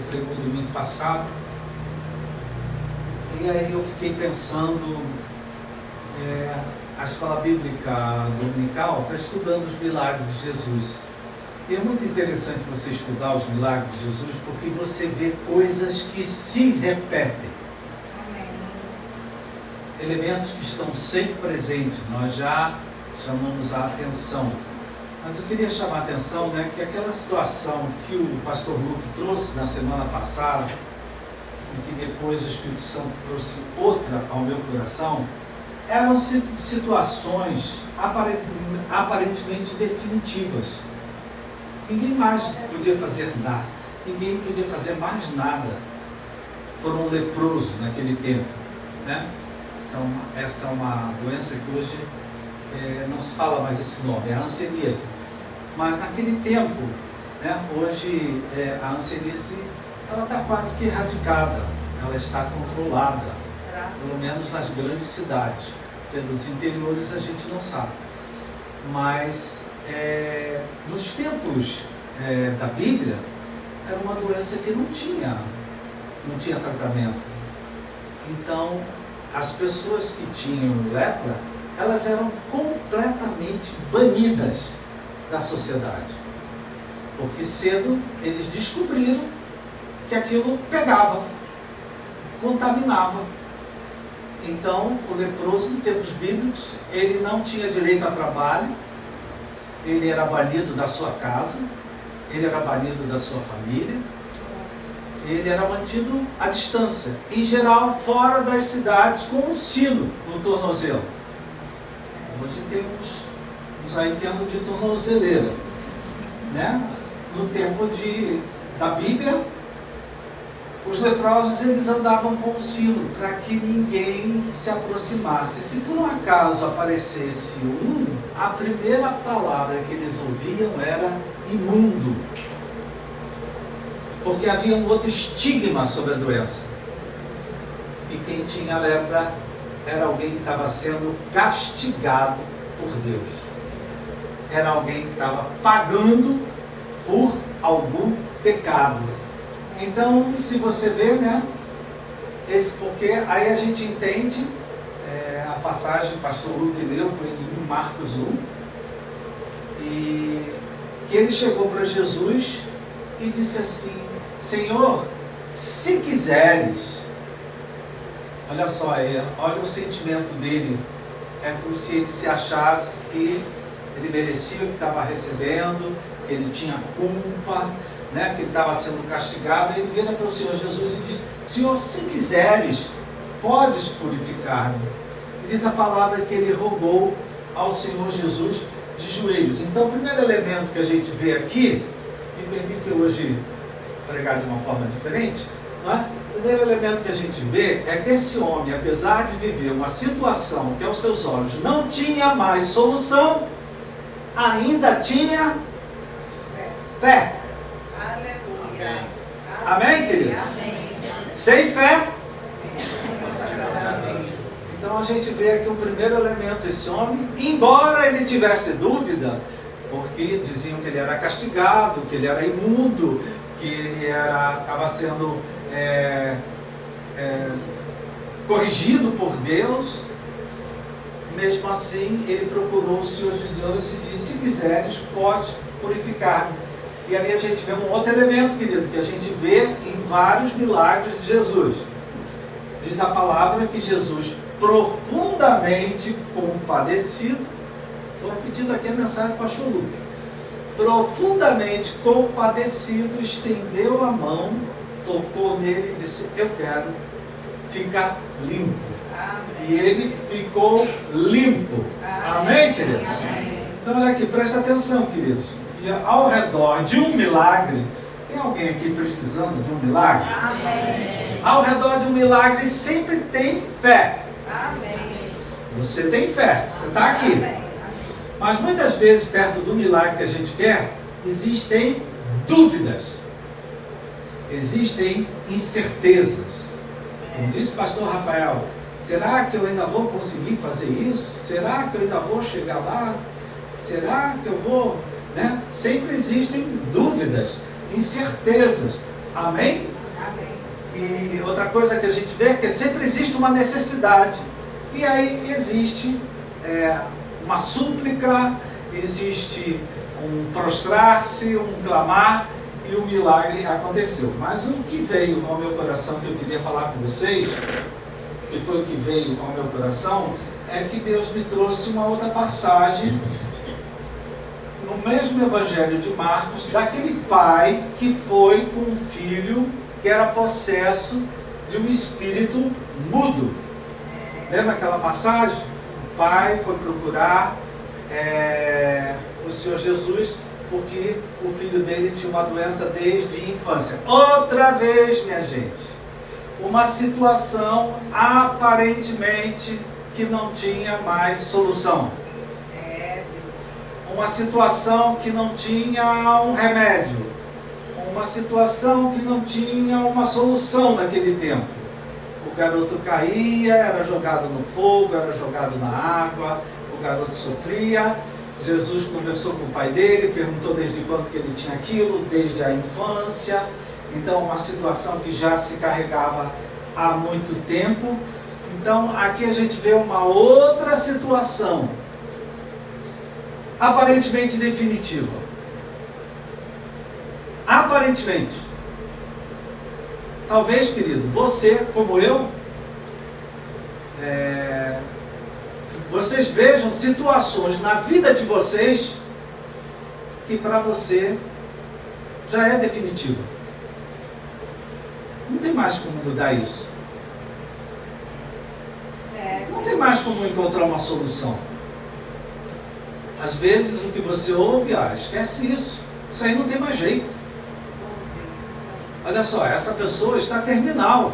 pregou domingo passado. E aí eu fiquei pensando, a escola bíblica dominical está estudando os milagres de Jesus. E é muito interessante você estudar os milagres de Jesus, porque você vê coisas que se repetem. Elementos que estão sempre presentes, nós já chamamos a atenção. Mas eu queria chamar a atenção, que aquela situação que o pastor Luke trouxe na semana passada, e que depois o Espírito Santo trouxe outra ao meu coração, eram situações aparentemente definitivas. Ninguém mais podia fazer nada, ninguém podia fazer mais nada por um leproso naquele tempo, Essa é uma doença que hoje não se fala mais esse nome, é a hanseníase. Mas naquele tempo, hoje a hanseníase ela está quase que erradicada, ela está controlada, pelo menos nas grandes cidades. Pelos interiores a gente não sabe. Mas nos tempos da Bíblia, era uma doença que não tinha tratamento. Então, as pessoas que tinham lepra, elas eram completamente banidas da sociedade. Porque cedo eles descobriram que aquilo pegava, contaminava. Então, o leproso, em tempos bíblicos, ele não tinha direito a trabalho, ele era banido da sua casa, ele era banido da sua família, ele era mantido à distância, em geral fora das cidades, com um sino no tornozelo. Hoje temos uns aí que andam de tornozeleira, No tempo da Bíblia, os leprosos eles andavam com um sino para que ninguém se aproximasse. Se por um acaso aparecesse a primeira palavra que eles ouviam era imundo, porque havia um outro estigma sobre a doença. E quem tinha lepra era alguém que estava sendo castigado por Deus. Era alguém que estava pagando por algum pecado. Então, se você vê, porque aí a gente entende a passagem que o pastor Luke leu, foi em Marcos 1, e que ele chegou para Jesus e disse assim: Senhor, se quiseres. Olha só, olha o sentimento dele. É como se ele se achasse que ele merecia o que estava recebendo, que ele tinha culpa, que ele estava sendo castigado. Ele vira para o Senhor Jesus e diz: Senhor, se quiseres, podes purificar-me. E diz a palavra que ele rogou ao Senhor Jesus de joelhos. Então, o primeiro elemento que a gente vê aqui, me permite hoje pregar de uma forma diferente, O primeiro elemento que a gente vê é que esse homem, apesar de viver uma situação que aos seus olhos não tinha mais solução, ainda tinha fé. Aleluia. Amém, querido? Amém. Sem fé. Então a gente vê aqui o primeiro elemento, esse homem, embora ele tivesse dúvida, porque diziam que ele era castigado, que ele era imundo, que ele estava sendo corrigido por Deus, mesmo assim ele procurou o Senhor Jesus e disse: se quiseres, pode purificar-me. E ali a gente vê um outro elemento, querido, que a gente vê em vários milagres de Jesus. Diz a palavra que Jesus, profundamente compadecido, estou repetindo aqui a mensagem do pastor Lucas, profundamente compadecido, estendeu a mão, tocou nele e disse: eu quero ficar limpo. Amém. E ele ficou limpo. Amém, queridos? Amém. Então olha aqui, presta atenção, queridos. E ao redor de um milagre, tem alguém aqui precisando de um milagre? Amém. Ao redor de um milagre sempre tem fé. Amém. Você tem fé, você está aqui. Amém. Mas muitas vezes, perto do milagre que a gente quer, existem dúvidas. Existem incertezas. Como disse o pastor Rafael, será que eu ainda vou conseguir fazer isso? Será que eu ainda vou chegar lá? Será que eu vou... Sempre existem dúvidas, incertezas. Amém? E outra coisa que a gente vê é que sempre existe uma necessidade. E aí existe uma súplica, existe um prostrar-se, um clamar, e o milagre aconteceu. Mas o que veio ao meu coração, que eu queria falar com vocês, que foi o que veio ao meu coração, é que Deus me trouxe uma outra passagem no mesmo Evangelho de Marcos, daquele pai que foi com um filho que era possesso de um espírito mudo. Lembra aquela passagem? O pai foi procurar o Senhor Jesus porque o filho dele tinha uma doença desde a infância. Outra vez, minha gente, uma situação aparentemente que não tinha mais solução. Uma situação que não tinha um remédio. Uma situação que não tinha uma solução naquele tempo. O garoto caía, era jogado no fogo, era jogado na água, o garoto sofria. Jesus conversou com o pai dele, perguntou desde quando que ele tinha aquilo, desde a infância. Então, uma situação que já se carregava há muito tempo. Então, aqui a gente vê uma outra situação, aparentemente definitiva. Aparentemente. Talvez, querido, você, como eu, vocês vejam situações na vida de vocês que para você já é definitivo. Não tem mais como mudar isso. Não tem mais como encontrar uma solução. Às vezes o que você ouve, esquece isso. Isso aí não tem mais jeito. Olha só, essa pessoa está terminal.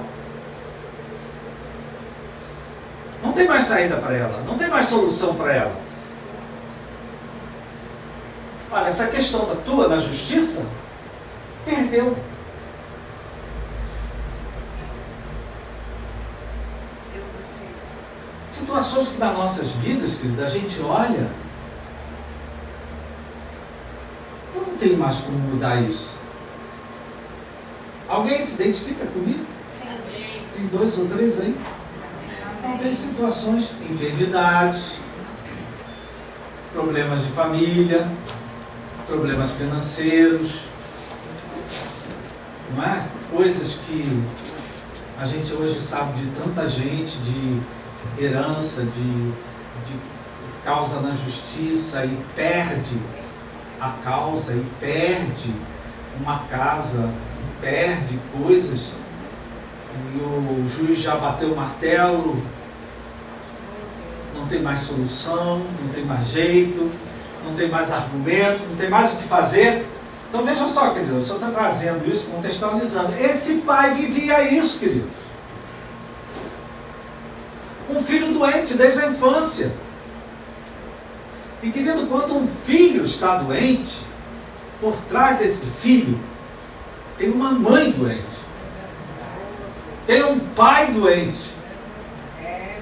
Não tem mais saída para ela, não tem mais solução para ela. Olha, essa questão da tua, da justiça, perdeu. Situações que nas nossas vidas, querida, a gente olha, eu não tenho mais como mudar isso. Alguém se identifica comigo? Sim. Tem 2 ou 3 aí? Talvez situações, enfermidades, problemas de família, problemas financeiros, não é? Coisas que a gente hoje sabe de tanta gente, de herança, de causa na justiça e perde a causa, e perde uma casa, e perde coisas, e o juiz já bateu o martelo, não tem mais solução, não tem mais jeito, não tem mais argumento, não tem mais o que fazer. Então veja só, querido, o senhor está trazendo isso, contextualizando. Esse pai vivia isso, querido. Um filho doente desde a infância. E, querido, quando um filho está doente, por trás desse filho tem uma mãe doente, tem um pai doente,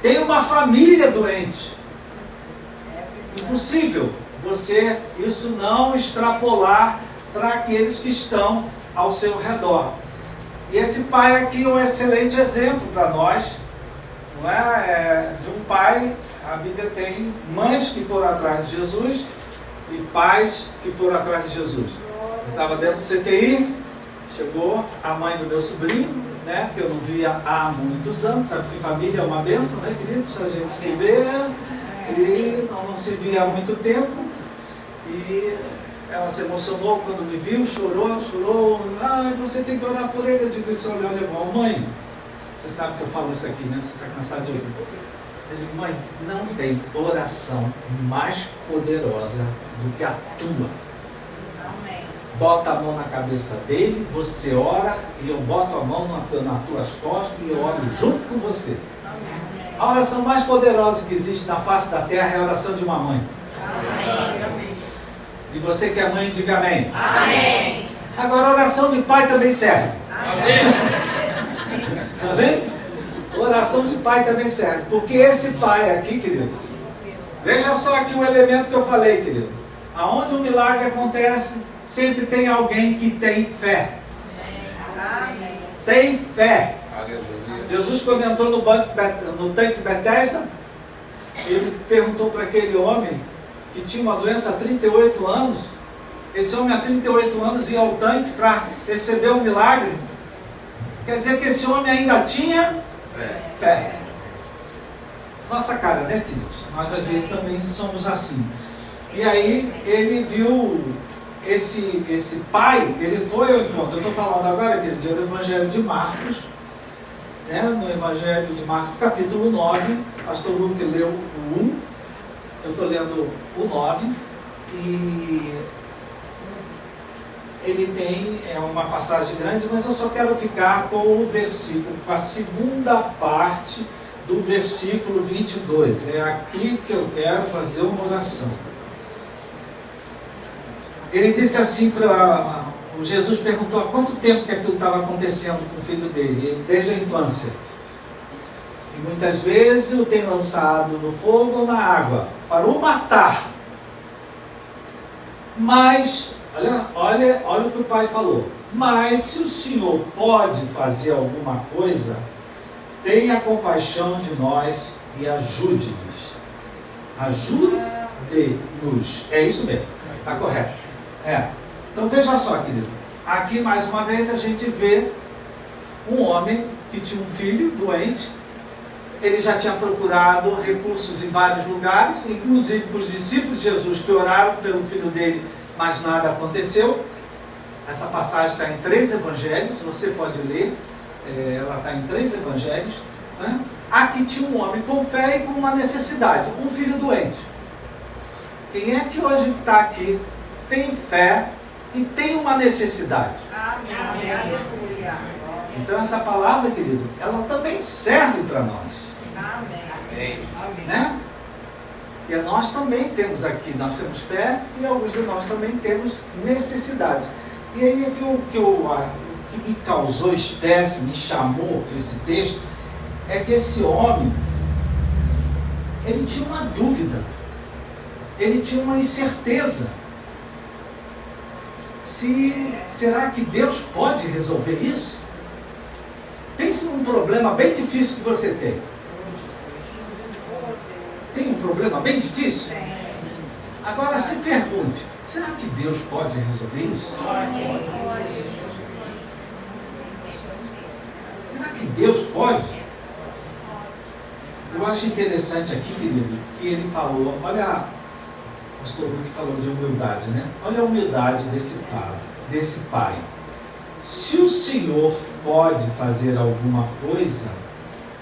tem uma família doente. Impossível você isso não extrapolar para aqueles que estão ao seu redor. E esse pai aqui é um excelente exemplo para nós, não é? De um pai. A Bíblia tem mães que foram atrás de Jesus e pais que foram atrás de Jesus. Eu estava dentro do CTI, chegou a mãe do meu sobrinho, né, que eu não via há muitos anos, sabe que família é uma bênção, né, queridos? A gente se vê e não se via há muito tempo. E ela se emocionou quando me viu, chorou. Você tem que orar por ele. Eu digo, isso olhou, levou, mãe, você sabe que eu falo isso aqui, né? Você está cansado de ouvir. Eu digo, mãe, não tem oração mais poderosa do que a tua. Amém. Bota a mão na cabeça dele, você ora, e eu boto a mão nas tuas costas e eu oro junto com você. Amém. A oração mais poderosa que existe na face da terra é a oração de uma mãe. Amém. E você que é mãe, diga amém. Amém. Agora a oração de pai também serve. Tá vendo? Oração de pai também serve. Porque esse pai aqui, queridos, veja só aqui o elemento que eu falei, querido. Aonde o milagre acontece, sempre tem alguém que tem fé. Amém. tem fé. Aleluia. Jesus, quando entrou no tanque de Betesda, ele perguntou para aquele homem que tinha uma doença há 38 anos. Esse homem há 38 anos ia ao tanque para receber um milagre. Quer dizer que esse homem ainda tinha fé. Nossa cara, né, queridos? Nós às vezes também somos assim. E aí ele viu esse pai, ele foi ao encontro. Eu estou falando agora, querido, do Evangelho de Marcos, né? No Evangelho de Marcos, capítulo 9, pastor Luque leu o 1, eu estou lendo o 9, e ele tem uma passagem grande, mas eu só quero ficar com o versículo, com a segunda parte do versículo 22. É aqui que eu quero fazer uma oração. Ele disse assim para... Jesus perguntou há quanto tempo que aquilo estava acontecendo com o filho dele, desde a infância. E muitas vezes o tem lançado no fogo ou na água, para o matar. Mas, olha o que o pai falou. Mas se o Senhor pode fazer alguma coisa, tenha compaixão de nós e ajude-nos. Ajude-nos. É isso mesmo, está correto. Então veja só, querido. Aqui mais uma vez a gente vê um homem que tinha um filho doente. Ele já tinha procurado recursos em vários lugares, inclusive para os discípulos de Jesus que oraram pelo filho dele, mas nada aconteceu. Essa passagem está em 3 evangelhos, você pode ler, ela está em 3 evangelhos. Né? Aqui tinha um homem com fé e com uma necessidade, um filho doente. Quem é que hoje está aqui, tem fé e tem uma necessidade? Amém. Aleluia. Então essa palavra, querido, ela também serve para nós. Amém. Né? E nós também temos aqui, nós temos fé e alguns de nós também temos necessidade. E aí o que me causou espécie, me chamou para esse texto, é que esse homem, ele tinha uma dúvida, ele tinha uma incerteza. Será que Deus pode resolver isso? Pense num problema bem difícil que você tem. Tem um problema bem difícil? Agora se pergunte, será que Deus pode resolver isso? Será que Deus pode? Eu acho interessante aqui, querido, que ele falou, olha, o pastor Luque falou de humildade, né? Olha a humildade desse pai. Se o Senhor pode fazer alguma coisa,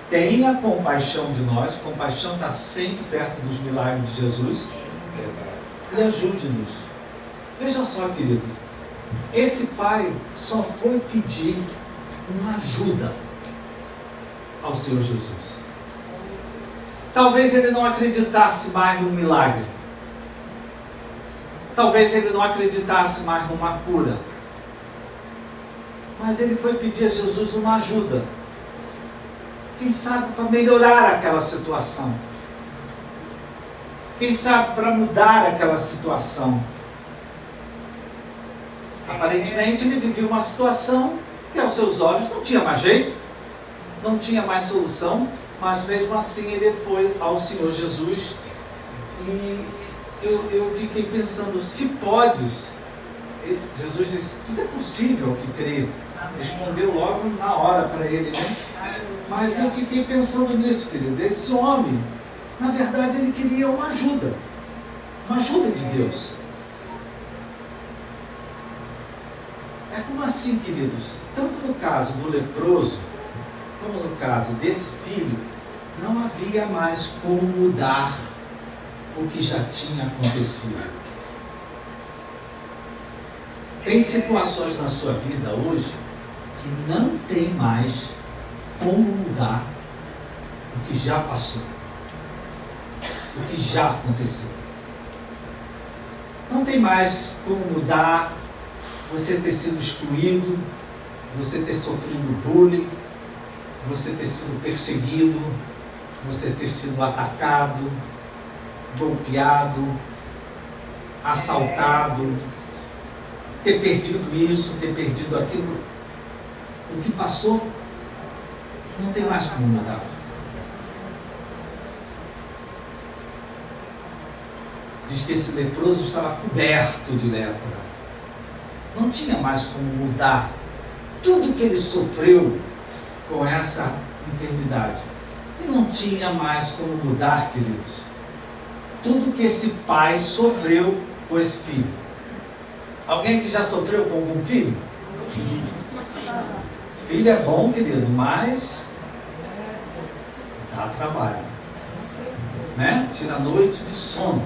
tenha compaixão de nós. Compaixão está sempre perto dos milagres de Jesus. E ajude-nos. Veja só, querido, esse pai só foi pedir uma ajuda ao Senhor Jesus. Talvez ele não acreditasse mais no milagre. Talvez ele não acreditasse mais numa cura. Mas ele foi pedir a Jesus uma ajuda. Quem sabe para melhorar aquela situação. Quem sabe para mudar aquela situação. Aparentemente ele vivia uma situação que aos seus olhos não tinha mais jeito, não tinha mais solução, mas mesmo assim ele foi ao Senhor Jesus. E eu fiquei pensando, se podes, Jesus disse, tudo é possível que crê. Respondeu logo na hora para ele, né? Mas eu fiquei pensando nisso, querido. Esse homem, na verdade, ele queria uma ajuda de Deus. É como assim, queridos? Tanto no caso do leproso, como no caso desse filho, não havia mais como mudar o que já tinha acontecido. Tem situações na sua vida hoje que não tem mais como mudar o que já passou, o que já aconteceu. Não tem mais como mudar você ter sido excluído, você ter sofrido bullying, você ter sido perseguido, você ter sido atacado, golpeado, assaltado, ter perdido isso, ter perdido aquilo. O que passou, não tem mais como mudar. Diz que esse leproso estava coberto de lepra. Não tinha mais como mudar tudo que ele sofreu com essa enfermidade. E não tinha mais como mudar, queridos, tudo que esse pai sofreu com esse filho. Alguém que já sofreu com algum filho? Filho é bom, querido, mas dá trabalho, né? Tira a noite de sono.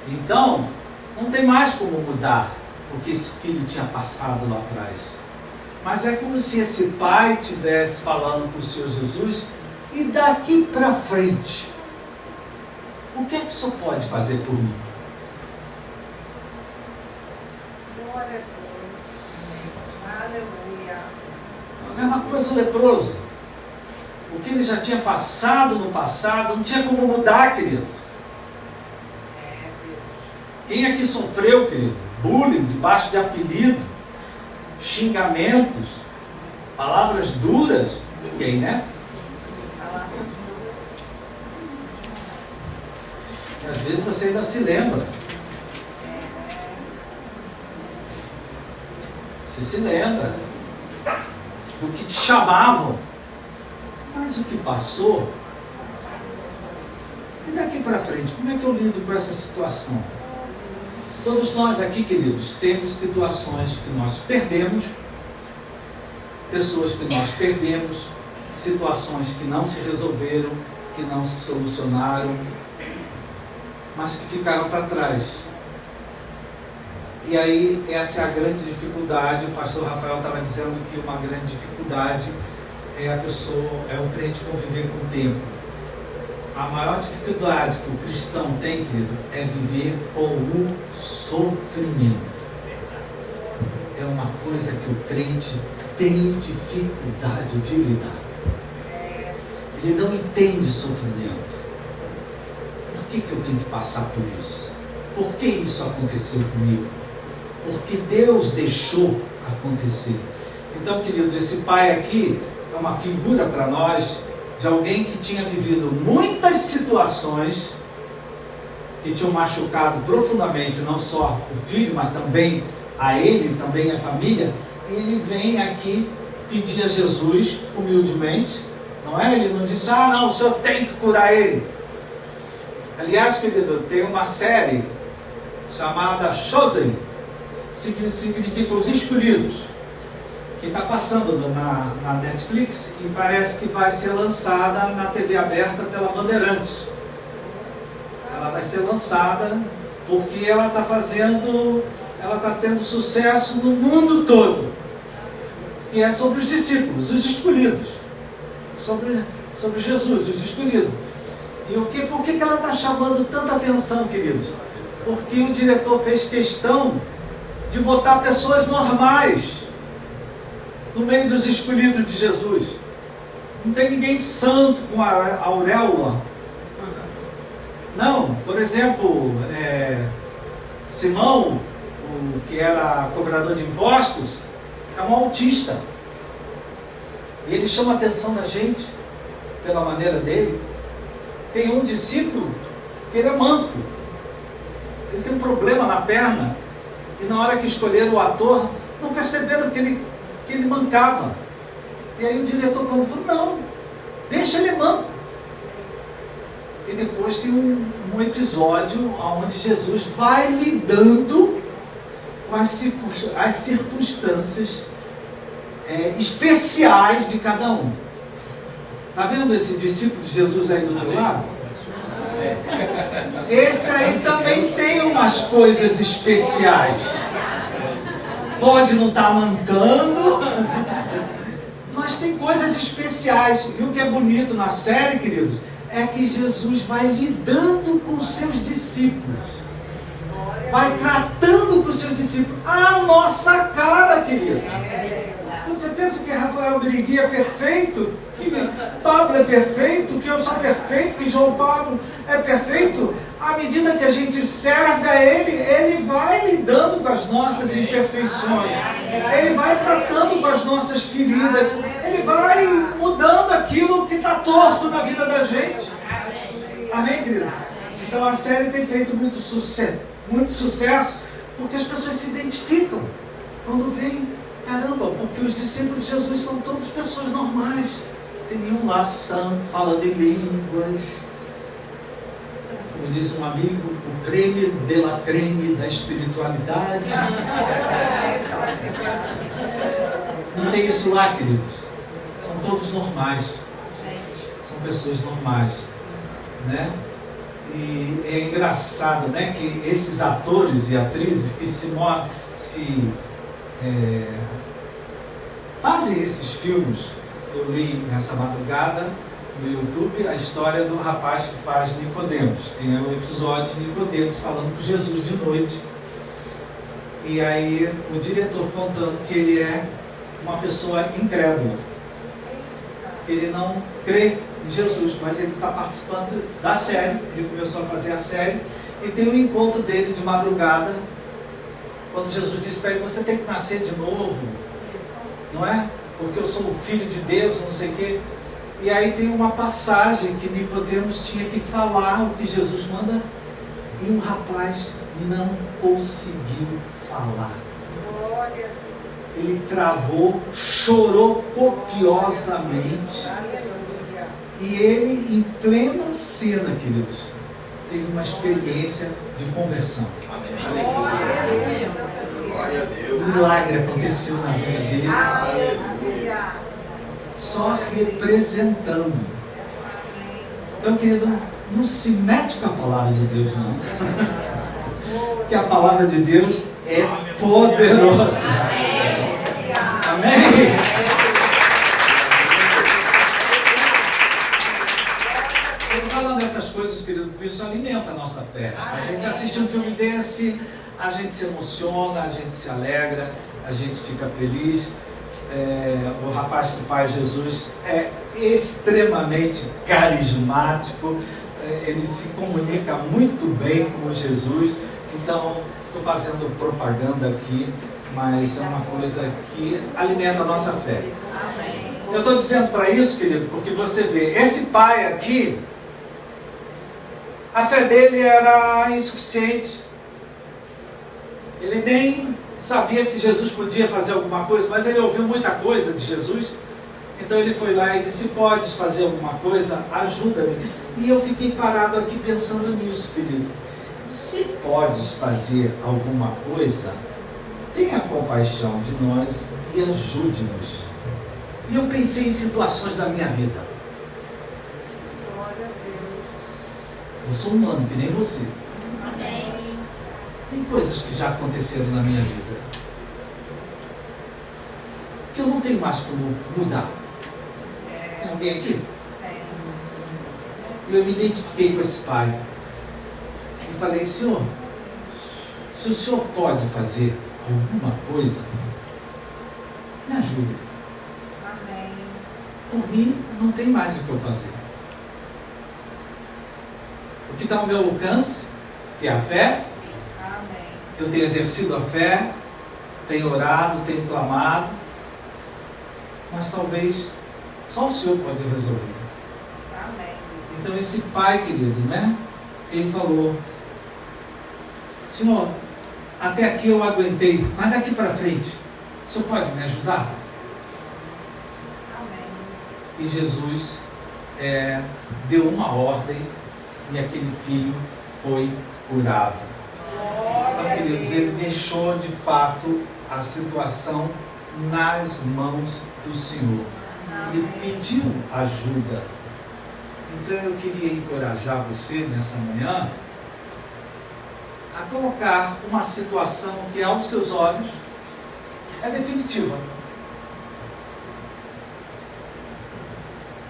Então, não tem mais como mudar o que esse filho tinha passado lá atrás. Mas é como se esse pai estivesse falando para o Senhor Jesus: e daqui para frente, o que é que o Senhor pode fazer por mim? Glória a Deus. Aleluia. A mesma coisa o leproso. O que ele já tinha passado no passado, não tinha como mudar, querido. Quem aqui sofreu, querido? Bullying, debaixo de apelido, xingamentos, palavras duras? Ninguém, né? E às vezes você ainda se lembra. Você se lembra do que te chamavam. Mas o que passou? E daqui para frente, como é que eu lido com essa situação? Todos nós aqui, queridos, temos situações que nós perdemos, pessoas que nós perdemos, situações que não se resolveram, que não se solucionaram, mas que ficaram para trás. E aí, essa é a grande dificuldade. O pastor Rafael estava dizendo que uma grande dificuldade é o crente conviver com o tempo. A maior dificuldade que o cristão tem, querido, é viver com o sofrimento. É uma coisa que o crente tem dificuldade de lidar. Ele não entende sofrimento. Por que eu tenho que passar por isso? Por que isso aconteceu comigo? Porque Deus deixou acontecer. Então, queridos, esse pai aqui é uma figura para nós de alguém que tinha vivido muitas situações que tinham machucado profundamente não só o filho, mas também a ele, também a família. E ele vem aqui pedir a Jesus humildemente, não é? Ele não disse: ah, não, o Senhor tem que curar ele. Aliás, querido, tem uma série chamada Chosen, significa os escolhidos, que está passando na Netflix e parece que vai ser lançada na TV aberta pela Bandeirantes. Ela vai ser lançada porque ela está tendo sucesso no mundo todo. E é sobre os discípulos, os escolhidos. Sobre Jesus, os escolhidos. E por que ela está chamando tanta atenção, queridos? Porque o diretor fez questão de botar pessoas normais no meio dos escolhidos de Jesus. Não tem ninguém santo com a auréola. Não, por exemplo, Simão, o que era cobrador de impostos, é um autista. E ele chama a atenção da gente pela maneira dele. Tem um discípulo que ele é manco. Ele tem um problema na perna. E na hora que escolheram o ator, não perceberam que ele mancava. E aí o diretor falou: não, deixa ele manco. E depois tem um episódio onde Jesus vai lidando com as circunstâncias especiais de cada um. Está vendo esse discípulo de Jesus aí do teu lado? Esse aí também tem umas coisas especiais. Pode não estar mancando, mas tem coisas especiais. E o que é bonito na série, queridos, é que Jesus vai lidando com os seus discípulos, vai tratando com os seus discípulos a nossa cara, querido. Você pensa que Rafael Birigui é perfeito? Que Pablo é perfeito? Que eu sou perfeito? Que João Paulo é perfeito? à medida que a gente serve a Ele, Ele vai lidando com as nossas Amém. imperfeições. Ele vai tratando com as nossas feridas. Ele vai mudando aquilo que está torto na vida da gente. Amém, querido? Então a série tem feito muito sucesso, porque as pessoas se identificam quando veem, caramba, porque os discípulos de Jesus são todas pessoas normais. Tem nenhum lá santo, falando em línguas. Como diz um amigo, o creme de la creme da espiritualidade. Não tem isso lá, queridos. São todos normais. São pessoas normais, né? E é engraçado, né, que esses atores e atrizes que fazem esses filmes. Eu li nessa madrugada no YouTube a história do rapaz que faz Nicodemos. Tem um episódio de Nicodemos falando com Jesus de noite. E aí o diretor contando que ele é uma pessoa incrédula, que ele não crê em Jesus, mas ele está participando da série. Ele começou a fazer a série e tem um encontro dele de madrugada, quando Jesus disse para ele: você tem que nascer de novo, não é? Porque eu sou o filho de Deus, não sei o quê. E aí tem uma passagem que Nicodemos tinha que falar o que Jesus manda, e um rapaz não conseguiu falar. Ele travou, chorou copiosamente. E ele, em plena cena, queridos, teve uma experiência de conversão. Um milagre aconteceu na vida dele, só representando. Então, querido, não se mete com a palavra de Deus, não. Porque a palavra de Deus é poderosa. Amém? Eu falando dessas coisas, querido, porque isso alimenta a nossa fé. A gente assiste um filme desse, a gente se emociona, a gente se alegra, a gente fica feliz. O rapaz que faz Jesus é extremamente carismático, ele se comunica muito bem com Jesus. Então, estou fazendo propaganda aqui, mas é uma coisa que alimenta a nossa fé. Eu estou dizendo para isso, querido, porque você vê, esse pai aqui, a fé dele era insuficiente. Ele nem sabia se Jesus podia fazer alguma coisa, mas ele ouviu muita coisa de Jesus. Então ele foi lá e disse: podes fazer alguma coisa? Ajuda-me. E eu fiquei parado aqui pensando nisso, querido. Se podes fazer alguma coisa, tenha compaixão de nós e ajude-nos. E eu pensei em situações da minha vida. Eu sou humano, que nem você. Tem coisas que já aconteceram na minha vida que eu não tenho mais como mudar. Tem alguém aqui? Eu me identifiquei com esse pai e falei: Senhor, se o Senhor pode fazer alguma coisa, me ajude. Por mim, não tem mais o que eu fazer. O que está ao meu alcance, que é a fé, eu tenho exercido a fé, tenho orado, tenho clamado, mas talvez só o Senhor pode resolver. Então esse pai, querido, né? Ele falou: Senhor, até aqui eu aguentei, mas daqui para frente, o Senhor pode me ajudar? E Jesus deu uma ordem e aquele filho foi curado. Então, queridos, ele deixou de fato a situação nas mãos do Senhor. Ele pediu ajuda. Então eu queria encorajar você nessa manhã a colocar uma situação que aos seus olhos é definitiva.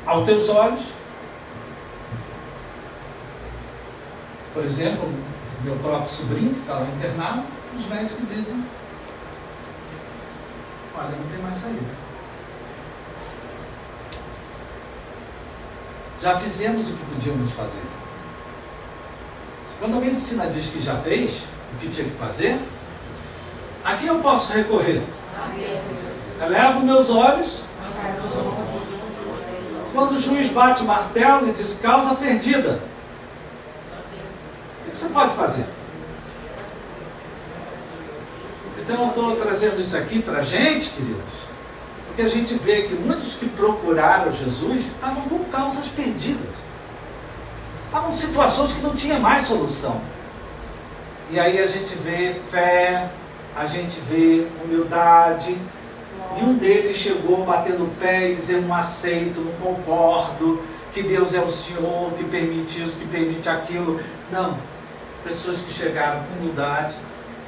Aos teus olhos, por exemplo, meu próprio sobrinho que está lá internado, os médicos dizem: olha, não tem mais saída. Já fizemos o que podíamos fazer. Quando a medicina diz que já fez o que tinha que fazer, a quem eu posso recorrer? Elevo meus olhos. Quando o juiz bate o martelo e diz causa perdida, o que você pode fazer? Então eu estou trazendo isso aqui para a gente, queridos, porque a gente vê que muitos que procuraram Jesus estavam com causas perdidas. Estavam em situações que não tinha mais solução. E aí a gente vê fé, a gente vê humildade. Nenhum deles chegou batendo o pé e dizendo não aceito, não concordo, que Deus é o Senhor, que permite isso, que permite aquilo. Não. Pessoas que chegaram com humildade,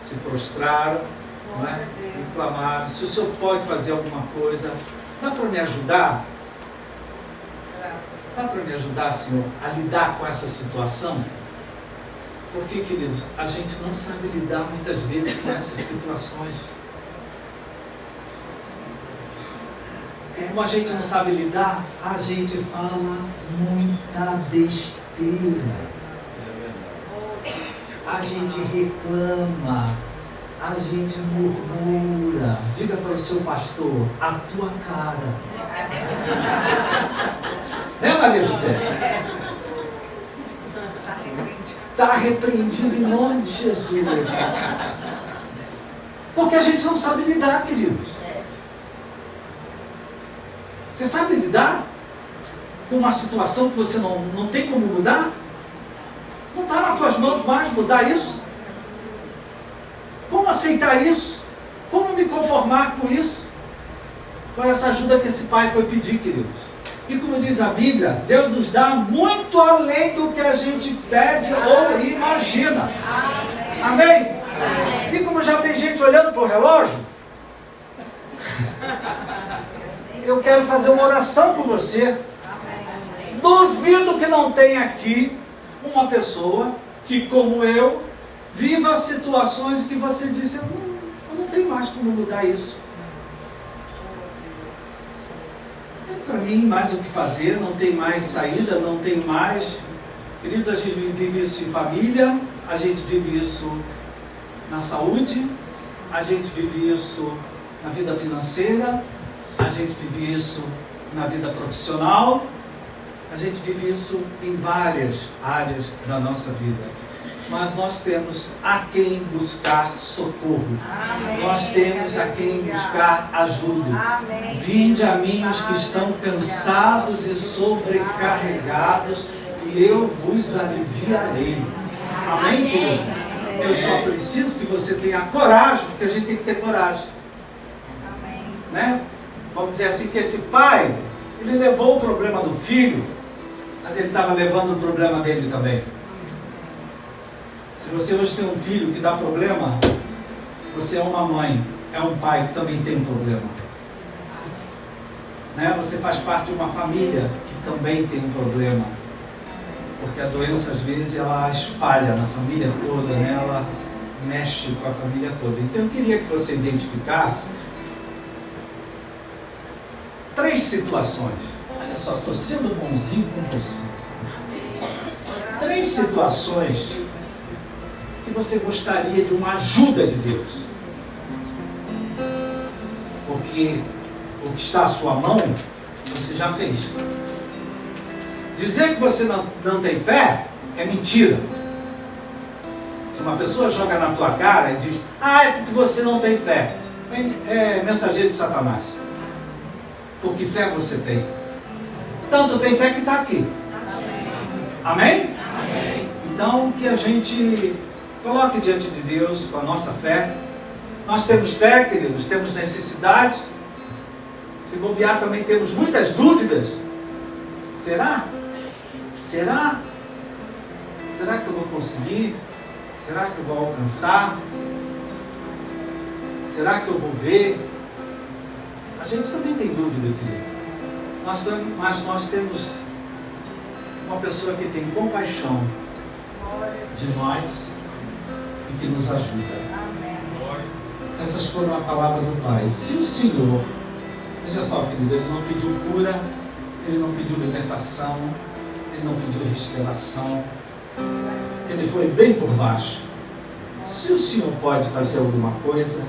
se prostraram, não é? E clamaram, se o Senhor pode fazer alguma coisa, dá para me ajudar? Dá para me ajudar, Senhor, a lidar com essa situação? Porque, queridos, a gente não sabe lidar muitas vezes com essas situações. Como a gente não sabe lidar, a gente fala muita besteira. A gente reclama, a gente murmura. Diga para o seu pastor, a tua cara. Né, Maria José? Está repreendido em nome de Jesus. Porque a gente não sabe lidar, queridos. Você sabe lidar com uma situação que você não tem como mudar? Não está nas tuas mãos mais mudar isso? Como aceitar isso? Como me conformar com isso? Foi essa ajuda que esse pai foi pedir, queridos. E como diz a Bíblia, Deus nos dá muito além do que a gente pede ou imagina. Amém? E como já tem gente olhando para o relógio, eu quero fazer uma oração com você. Duvido que não tenha aqui uma pessoa que, como eu, viva situações que você disse, eu não tenho mais como mudar isso. Não tem para mim mais o que fazer, não tem mais saída, não tem mais. Querido, a gente vive isso em família, a gente vive isso na saúde, a gente vive isso na vida financeira, a gente vive isso na vida profissional, a gente vive isso em várias áreas da nossa vida. Mas nós temos a quem buscar socorro. Amém. Nós temos a quem buscar ajuda. Amém. Vinde a mim os que estão cansados e sobrecarregados, e eu vos aliviarei. Amém, querido? Eu só preciso que você tenha coragem, porque a gente tem que ter coragem. Amém. Né? Vamos dizer assim, que esse pai, ele levou o problema do filho, mas ele estava levando o problema dele também. Se você hoje tem um filho que dá problema, você é uma mãe, é um pai que também tem um problema. Né? Você faz parte de uma família que também tem um problema. Porque a doença, às vezes, ela espalha na família toda, né? Ela mexe com a família toda. Então eu queria que você identificasse 3 situações. Olha só, estou sendo bonzinho com você. 3 situações que você gostaria de uma ajuda de Deus. Porque o que está à sua mão, você já fez. Dizer que você não tem fé é mentira. Se uma pessoa joga na tua cara e diz, é porque você não tem fé, é mensageiro de Satanás. Porque fé você tem. Tanto tem fé que está aqui. Amém? Amém? Então que a gente coloque diante de Deus com a nossa fé. Nós temos fé, queridos, temos necessidade. Se bobear também temos muitas dúvidas. Será? Será? Será que eu vou conseguir? Será que eu vou alcançar? Será que eu vou ver? A gente também tem dúvida, querido. Mas nós temos uma pessoa que tem compaixão de nós e que nos ajuda. Essas foram a palavra do Pai. Se o Senhor, veja só, querido, Ele não pediu cura, Ele não pediu libertação, Ele não pediu restauração, Ele ele foi bem por baixo. Se o Senhor pode fazer alguma coisa,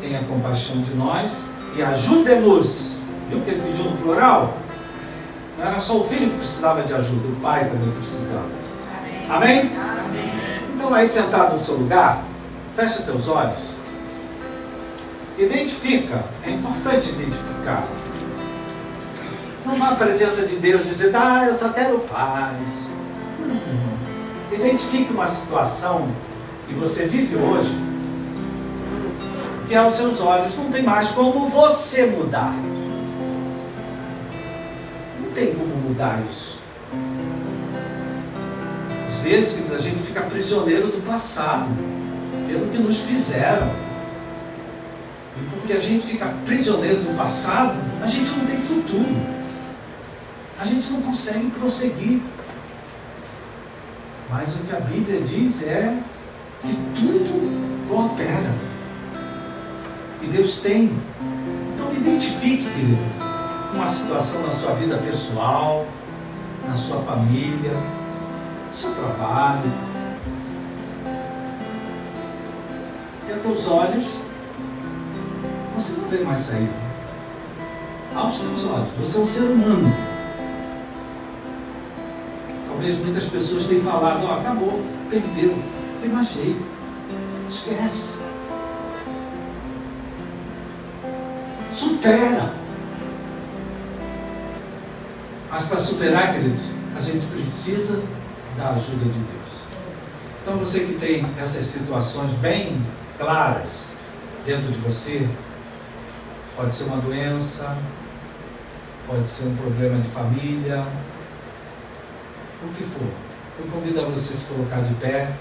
tenha compaixão de nós e ajude-nos. Viu que ele pediu no plural? Não era só o filho que precisava de ajuda, o pai também precisava. Amém? Amém? Amém. Então aí sentado no seu lugar, fecha teus olhos. Identifica, é importante identificar. Não vá à presença de Deus dizendo, eu só quero paz. Não. Identifique uma situação que você vive hoje, que aos seus olhos não tem mais como você mudar. Não tem como mudar isso. Às vezes a gente fica prisioneiro do passado, pelo que nos fizeram. E porque a gente fica prisioneiro do passado, a gente não tem futuro. A gente não consegue prosseguir. Mas o que a Bíblia diz é que tudo coopera. Que Deus tem. Então identifique, querido, uma situação na sua vida pessoal, na sua família, no seu trabalho. Fecha os olhos, você não vê mais saída. Aos teus olhos, você é um ser humano. Talvez muitas pessoas tenham falado, acabou, perdeu, não tem mais jeito, esquece. Supera. Mas para superar, queridos, a gente precisa da ajuda de Deus. Então você que tem essas situações bem claras dentro de você, pode ser uma doença, pode ser um problema de família, o que for. Eu convido a você a se colocar de pé.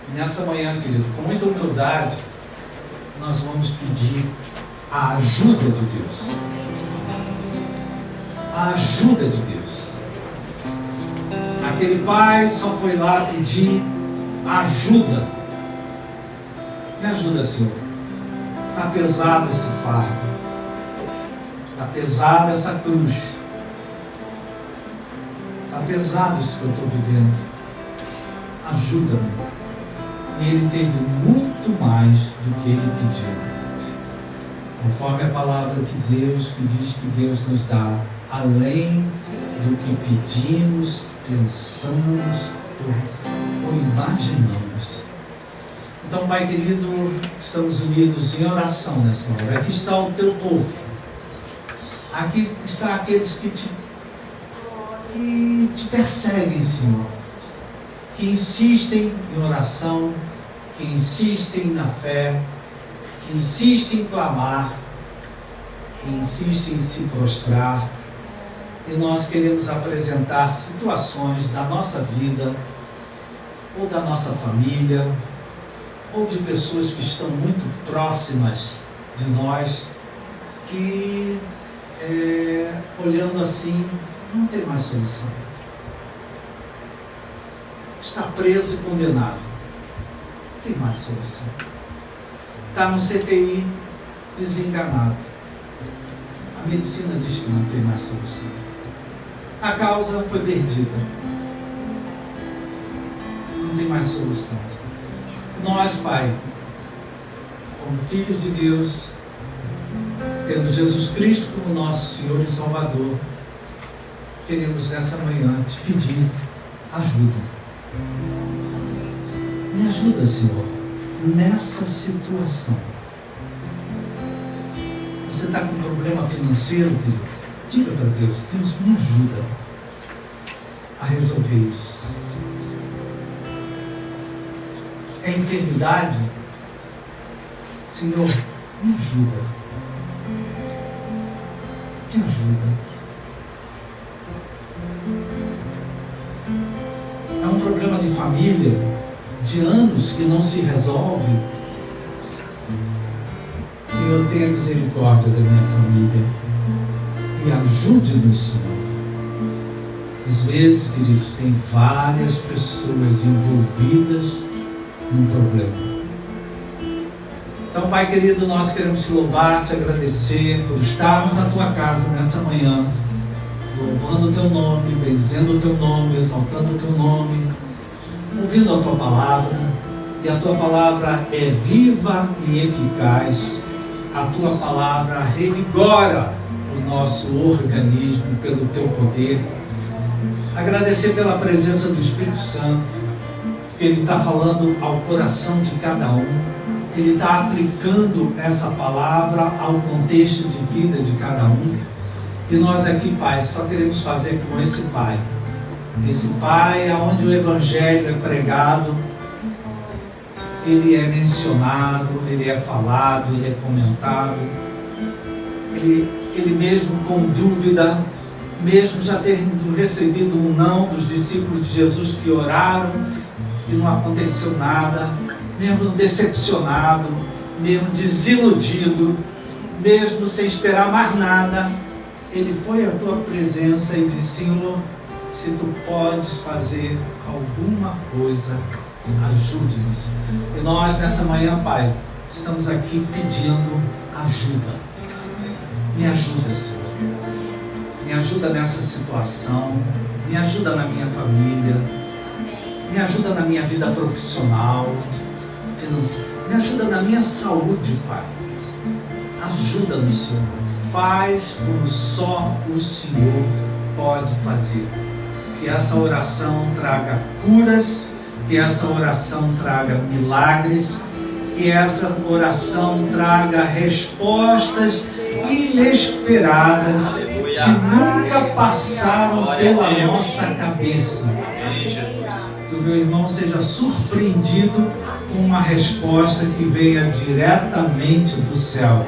E nessa manhã, querido, com muita humildade, nós vamos pedir a ajuda de Deus. A ajuda de Deus. Aquele pai só foi lá pedir ajuda. Me ajuda, Senhor. Está pesado esse fardo. Está pesada essa cruz. Está pesado isso que eu estou vivendo. Ajuda-me. E ele teve muito mais do que ele pediu. Conforme a palavra de Deus, que diz que Deus nos dá além do que pedimos, pensamos ou imaginamos. Então, Pai querido, estamos unidos em oração nessa hora. Aqui está o teu povo. Aqui está aqueles que te perseguem, Senhor. Que insistem em oração, que insistem na fé, que insistem em clamar, que insistem em se prostrar. E nós queremos apresentar situações da nossa vida, ou da nossa família, ou de pessoas que estão muito próximas de nós, que olhando assim, não tem mais solução. Está preso e condenado. Não tem mais solução. Está no CTI desenganado. A medicina diz que não tem mais solução. A causa foi perdida. Não tem mais solução. Nós, Pai, como filhos de Deus, tendo Jesus Cristo como nosso Senhor e Salvador, queremos nessa manhã te pedir ajuda. Me ajuda, Senhor, nessa situação. Você está com um problema financeiro, querido? Diga para Deus, Deus, me ajuda a resolver isso. É enfermidade? Senhor, me ajuda. Me ajuda. É um problema de família, de anos que não se resolve. Senhor, tenha misericórdia da minha família e ajude-nos, Senhor. Às vezes, queridos, tem várias pessoas envolvidas num problema. Então, Pai querido, nós queremos te louvar, te agradecer por estarmos na tua casa nessa manhã, louvando o teu nome, bendizendo o teu nome, exaltando o teu nome, ouvindo a Tua palavra, e a Tua palavra é viva e eficaz. A Tua palavra revigora o nosso organismo pelo Teu poder. Agradecer pela presença do Espírito Santo, que Ele está falando ao coração de cada um. Ele está aplicando essa palavra ao contexto de vida de cada um. E nós aqui, Pai, só queremos fazer como esse Pai. Esse Pai onde o Evangelho é pregado, ele é mencionado, ele é falado, ele é comentado. Ele mesmo com dúvida, mesmo já tendo recebido um não dos discípulos de Jesus que oraram e não aconteceu nada, mesmo decepcionado, mesmo desiludido, mesmo sem esperar mais nada, ele foi à tua presença e disse: Senhor, se tu podes fazer alguma coisa, ajude-nos. E nós nessa manhã, Pai, estamos aqui pedindo ajuda. Me ajuda, Senhor. Me ajuda nessa situação. Me ajuda na minha família. Me ajuda na minha vida profissional, financeira. Me ajuda na minha saúde, Pai. Ajuda-nos, Senhor. Faz como só o Senhor pode fazer. Que essa oração traga curas, que essa oração traga milagres, que essa oração traga respostas inesperadas que nunca passaram pela nossa cabeça. Que o meu irmão seja surpreendido com uma resposta que venha diretamente do céu.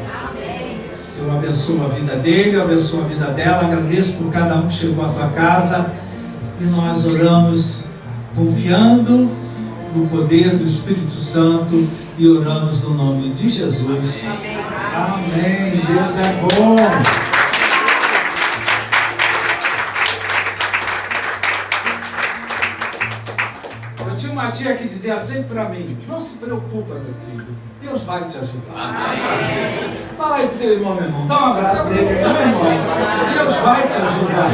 Eu abençoo a vida dele, eu abençoo a vida dela, agradeço por cada um que chegou à tua casa, e nós oramos confiando no poder do Espírito Santo e oramos no nome de Jesus. Amém. Deus é bom. Eu tinha uma tia que dizia sempre para mim: não se preocupa, meu filho, Deus vai te ajudar. Amém. Fala aí pro teu irmão, meu irmão, dá um abraço nele, meu irmão, Deus vai te ajudar.